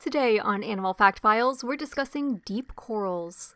Today on Animal Fact Files, we're discussing deep corals.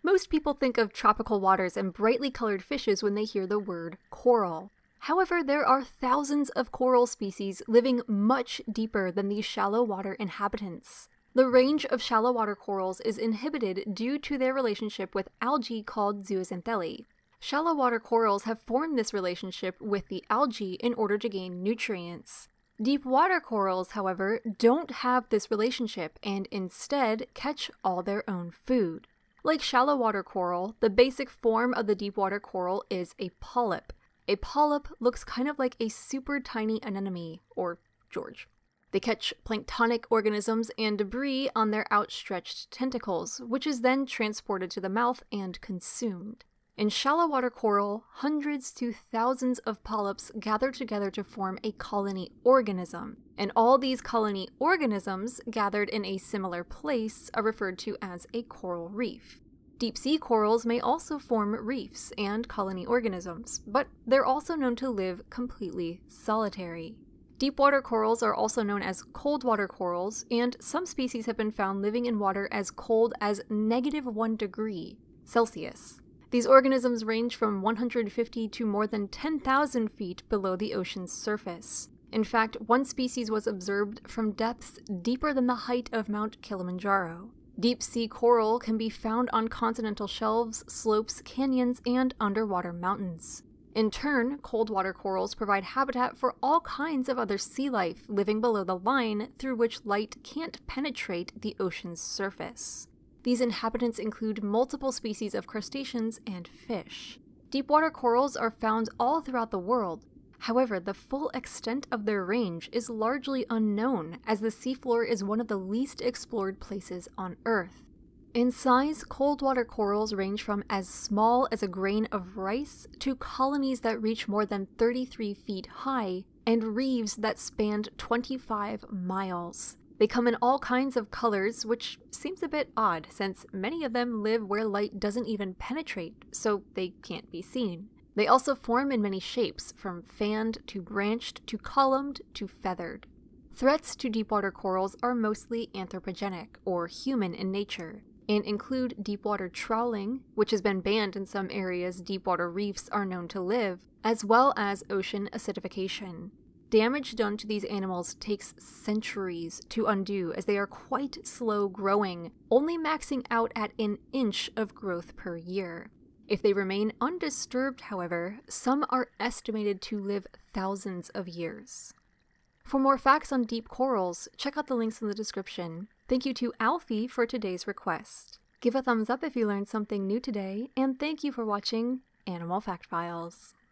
Most people think of tropical waters and brightly colored fishes when they hear the word coral. However, there are thousands of coral species living much deeper than these shallow water inhabitants. The range of shallow water corals is inhibited due to their relationship with algae called zooxanthellae. Shallow water corals have formed this relationship with the algae in order to gain nutrients. Deep water corals, however, don't have this relationship and instead catch all their own food. Like shallow water coral, the basic form of the deep water coral is a polyp. A polyp looks kind of like a super tiny anemone, or George. They catch planktonic organisms and debris on their outstretched tentacles, which is then transported to the mouth and consumed. In shallow water coral, hundreds to thousands of polyps gather together to form a colony organism, and all these colony organisms gathered in a similar place are referred to as a coral reef. Deep sea corals may also form reefs and colony organisms, but they're also known to live completely solitary. Deep water corals are also known as cold water corals, and some species have been found living in water as cold as -1 degree Celsius. These organisms range from 150 to more than 10,000 feet below the ocean's surface. In fact, one species was observed from depths deeper than the height of Mount Kilimanjaro. Deep sea coral can be found on continental shelves, slopes, canyons, and underwater mountains. In turn, cold water corals provide habitat for all kinds of other sea life living below the line through which light can't penetrate the ocean's surface. These inhabitants include multiple species of crustaceans and fish. Deepwater corals are found all throughout the world. However, the full extent of their range is largely unknown, as the seafloor is one of the least explored places on Earth. In size, cold water corals range from as small as a grain of rice to colonies that reach more than 33 feet high and reefs that spanned 25 miles. They come in all kinds of colors, which seems a bit odd since many of them live where light doesn't even penetrate, so they can't be seen. They also form in many shapes, from fanned to branched to columned to feathered. Threats to deepwater corals are mostly anthropogenic, or human in nature, and include deepwater trawling, which has been banned in some areas deepwater reefs are known to live, as well as ocean acidification. Damage done to these animals takes centuries to undo as they are quite slow growing, only maxing out at an inch of growth per year. If they remain undisturbed, however, some are estimated to live thousands of years. For more facts on deep corals, check out the links in the description. Thank you to Alfie for today's request. Give a thumbs up if you learned something new today, and thank you for watching Animal Fact Files.